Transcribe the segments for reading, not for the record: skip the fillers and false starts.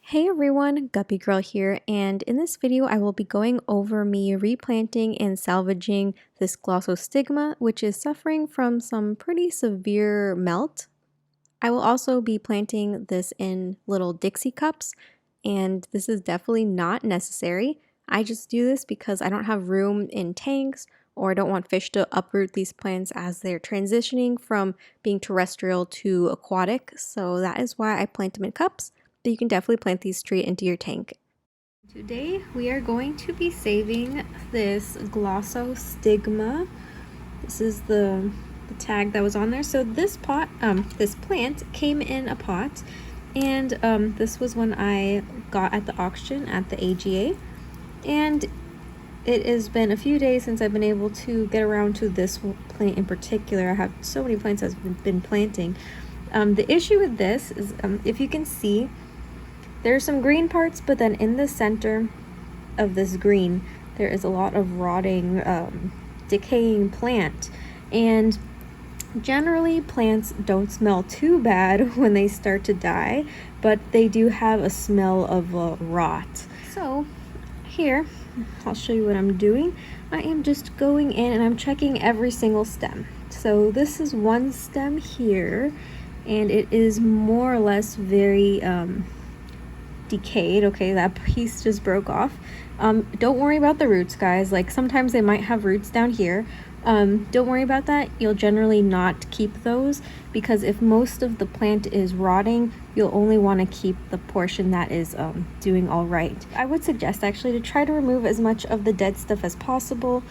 Hey everyone, Guppy Girl here, and in this video I will be going over me replanting and salvaging this glossostigma, which is suffering from some pretty severe melt. I will also be planting this in little Dixie cups, and this is definitely not necessary. I just do this because I don't have room in tanks, or I don't want fish to uproot these plants as they're transitioning from being terrestrial to aquatic, so that is why I plant them in cups. But you can definitely plant these straight into your tank. Today we are going to be saving this glossostigma. This is the tag that was on there. So this plant came in a pot, and this was one I got at the auction at the AGA, and it has been a few days since I've been able to get around to this plant in particular. I have so many plants I've been planting. The issue with this is, if you can see, there are some green parts, but then in the center of this green, there is a lot of rotting, decaying plant. And generally, plants don't smell too bad when they start to die, but they do have a smell of rot. So here, I'll show you what I'm doing. I am just going in and I'm checking every single stem. So this is one stem here, and it is more or less very decayed. Okay, that piece just broke off. Don't worry about the roots, guys. Like, sometimes they might have roots down here. Don't worry about that. You'll generally not keep those, because if most of the plant is rotting, you'll only want to keep the portion that is doing all right. I would suggest actually to try to remove as much of the dead stuff as possible,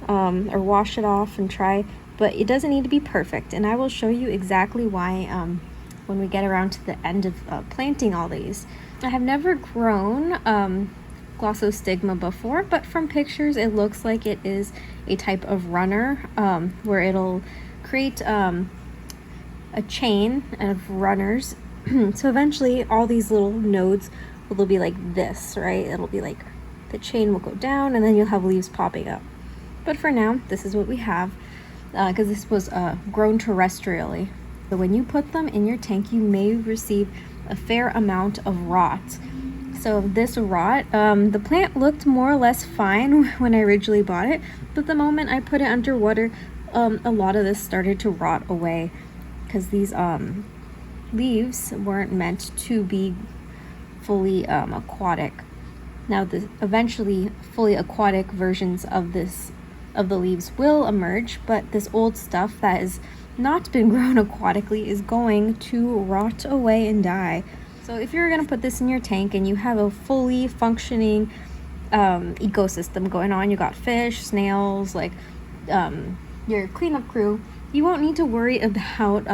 or wash it off and try, but it doesn't need to be perfect, and I will show you exactly why when we get around to the end of planting all these. I have never grown glossostigma before, but from pictures it looks like it is a type of runner, where it'll create a chain of runners. So eventually all these little nodes will be like this, right? It'll be like the chain will go down and then you'll have leaves popping up. But for now, this is what we have, because this was grown terrestrially. So when you put them in your tank, you may receive a fair amount of rot. So this rot, the plant looked more or less fine when I originally bought it, but the moment I put it underwater, a lot of this started to rot away, because these leaves weren't meant to be fully aquatic. Now the eventually fully aquatic versions of the leaves will emerge, but this old stuff that has not been grown aquatically is going to rot away and die. So if you're going to put this in your tank and you have a fully functioning ecosystem going on, you got fish, snails, like your cleanup crew, you won't need to worry about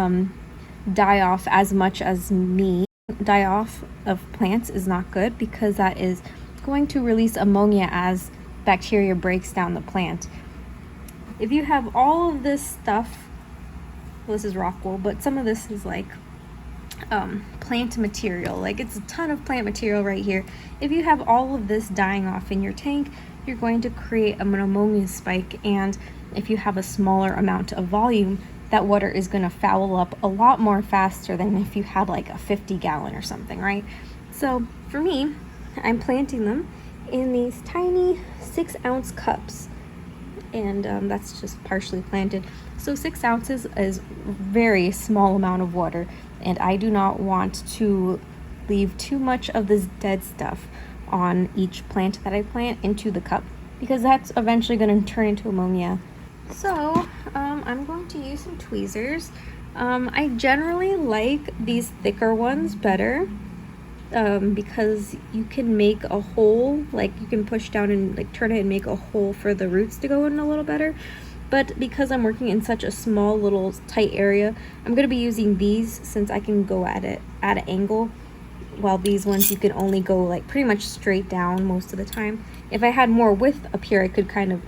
die-off as much as me. Die-off of plants is not good, because that is going to release ammonia as bacteria breaks down the plant. If you have all of this stuff, well, this is rock wool, but some of this is like plant material, like it's a ton of plant material right here. If you have all of this dying off in your tank, you're going to create an ammonia spike, and if you have a smaller amount of volume, that water is going to foul up a lot more faster than if you had like a 50-gallon or something, right? So for me, I'm planting them in these tiny 6-ounce cups, and that's just partially planted. So 6 ounces is a very small amount of water, and I do not want to leave too much of this dead stuff on each plant that I plant into the cup, because that's eventually going to turn into ammonia. So I'm going to use some tweezers. I generally like these thicker ones better, because you can make a hole, like you can push down and like turn it and make a hole for the roots to go in a little better. But because I'm working in such a small little tight area, I'm going to be using these, since I can go at it at an angle, while these ones you can only go like pretty much straight down most of the time. If I had more width up here, I could kind of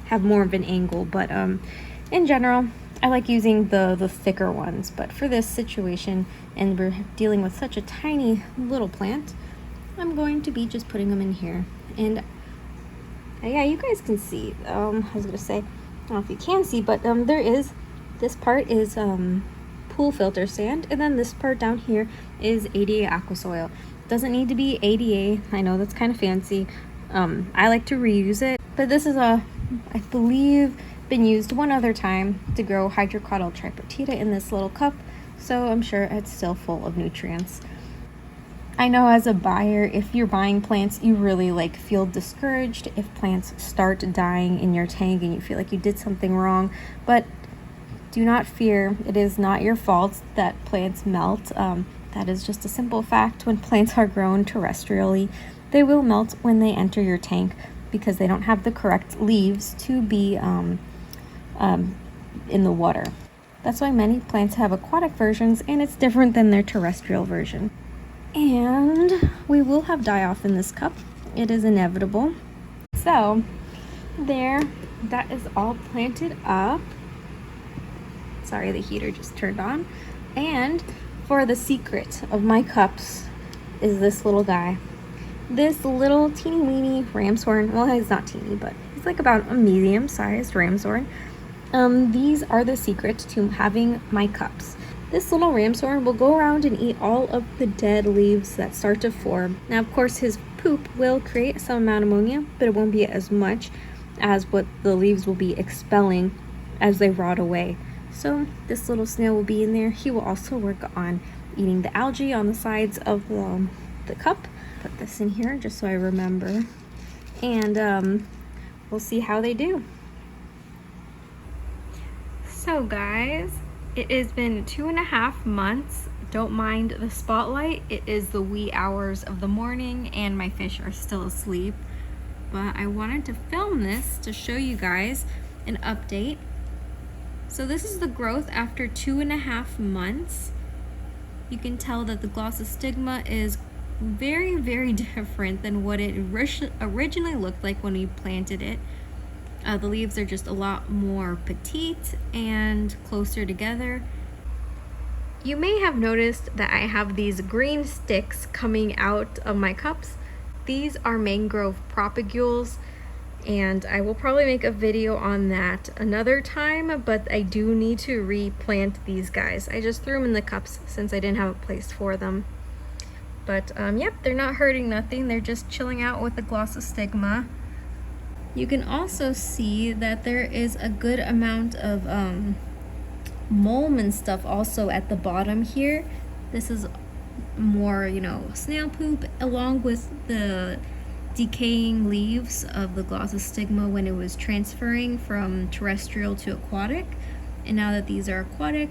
have more of an angle, but in general I like using the thicker ones. But for this situation, and we're dealing with such a tiny little plant, I'm going to be just putting them in here. And yeah, you guys can see, I was gonna say, I don't know if you can see, but there is, this part is pool filter sand, and then this part down here is 88 aqua soil. Doesn't need to be ADA. I know that's kind of fancy. I like to reuse it, but this is I believe, been used one other time to grow hydrocotyl tripartita in this little cup, so I'm sure it's still full of nutrients. I know as a buyer, if you're buying plants, you really feel discouraged if plants start dying in your tank and you feel like you did something wrong, but do not fear. It is not your fault that plants melt. That is just a simple fact. When plants are grown terrestrially, they will melt when they enter your tank because they don't have the correct leaves to be in the water. That's why many plants have aquatic versions, and it's different than their terrestrial version. And we will have die-off in this cup. It is inevitable. So there, that is all planted up. Sorry, the heater just turned on. And for the secret of my cups is this little guy. This little teeny weeny ramshorn. Well, he's not teeny, but he's about a medium-sized ramshorn. These are the secret to having my cups. This little ramshorn will go around and eat all of the dead leaves that start to form. Now, of course, his poop will create some amount of ammonia, but it won't be as much as what the leaves will be expelling as they rot away. So this little snail will be in there. He will also work on eating the algae on the sides of the cup. Put this in here just so I remember. And we'll see how they do. So guys, it has been 2.5 months. Don't mind the spotlight. It is the wee hours of the morning and my fish are still asleep. But I wanted to film this to show you guys an update. So this is the growth after 2.5 months. You can tell that the glossostigma is very, very different than what it originally looked like when we planted it. The leaves are just a lot more petite and closer together. You may have noticed that I have these green sticks coming out of my cups. These are mangrove propagules, and I will probably make a video on that another time, but I do need to replant these guys. I just threw them in the cups since I didn't have a place for them. But yep, they're not hurting nothing. They're just chilling out with the glossostigma. You can also see that there is a good amount of mulm and stuff also at the bottom here. This is more, snail poop along with the decaying leaves of the glossostigma when it was transferring from terrestrial to aquatic. And now that these are aquatic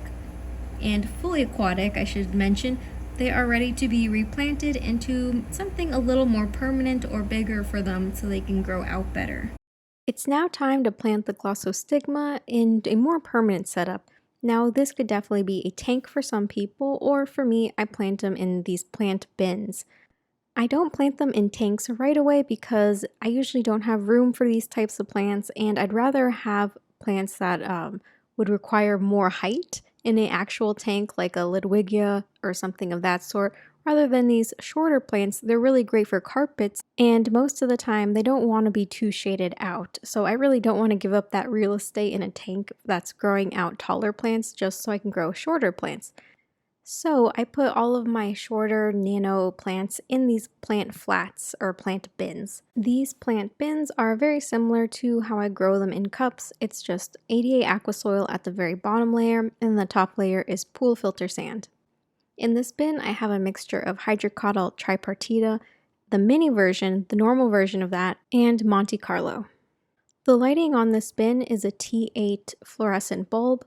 and fully aquatic, I should mention, they are ready to be replanted into something a little more permanent or bigger for them so they can grow out better. It's now time to plant the glossostigma in a more permanent setup. Now this could definitely be a tank for some people, or for me, I plant them in these plant bins. I don't plant them in tanks right away because I usually don't have room for these types of plants, and I'd rather have plants that would require more height in an actual tank like a Ludwigia or something of that sort, rather than these shorter plants. They're really great for carpets, and most of the time they don't want to be too shaded out. So I really don't want to give up that real estate in a tank that's growing out taller plants just so I can grow shorter plants. So I put all of my shorter nano plants in these plant flats or plant bins. These plant bins are very similar to how I grow them in cups. It's just ADA aqua soil at the very bottom layer, and the top layer is pool filter sand. In this bin, I have a mixture of hydrocotyl tripartita, the mini version, the normal version of that, and Monte Carlo. The lighting on this bin is a T8 fluorescent bulb.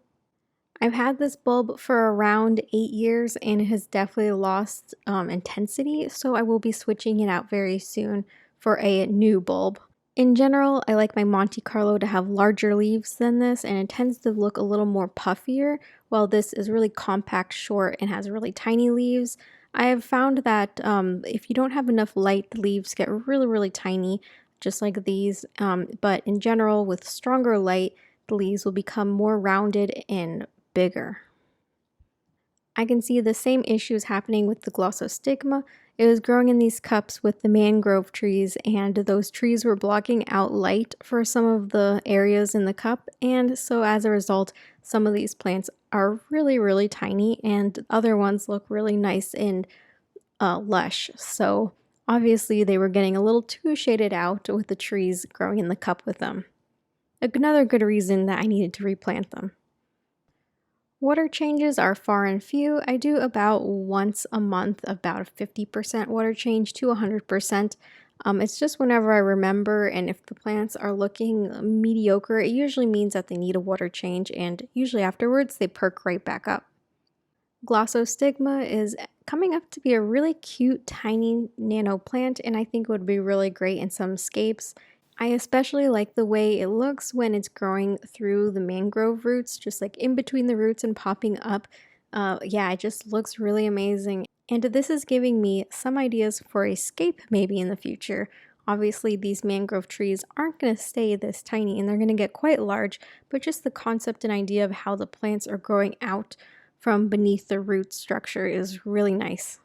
I've had this bulb for around 8 years and it has definitely lost intensity, so I will be switching it out very soon for a new bulb. In general, I like my Monte Carlo to have larger leaves than this, and it tends to look a little more puffier, while this is really compact, short, and has really tiny leaves. I have found that if you don't have enough light, the leaves get really, really tiny, just like these, but in general, with stronger light, the leaves will become more rounded and bigger. I can see the same issues happening with the glossostigma. It was growing in these cups with the mangrove trees, and those trees were blocking out light for some of the areas in the cup, and so as a result, some of these plants are really, really tiny, and other ones look really nice and lush. So obviously they were getting a little too shaded out with the trees growing in the cup with them. Another good reason that I needed to replant them. Water changes are far and few. I do about once a month, about a 50% water change to 100%. It's just whenever I remember, and if the plants are looking mediocre, it usually means that they need a water change, and usually afterwards they perk right back up. Glossostigma is coming up to be a really cute tiny nano plant, and I think would be really great in some scapes. I especially like the way it looks when it's growing through the mangrove roots, just like in between the roots and popping up. Yeah, it just looks really amazing. And this is giving me some ideas for a scape maybe in the future. Obviously, these mangrove trees aren't going to stay this tiny and they're going to get quite large, but just the concept and idea of how the plants are growing out from beneath the root structure is really nice.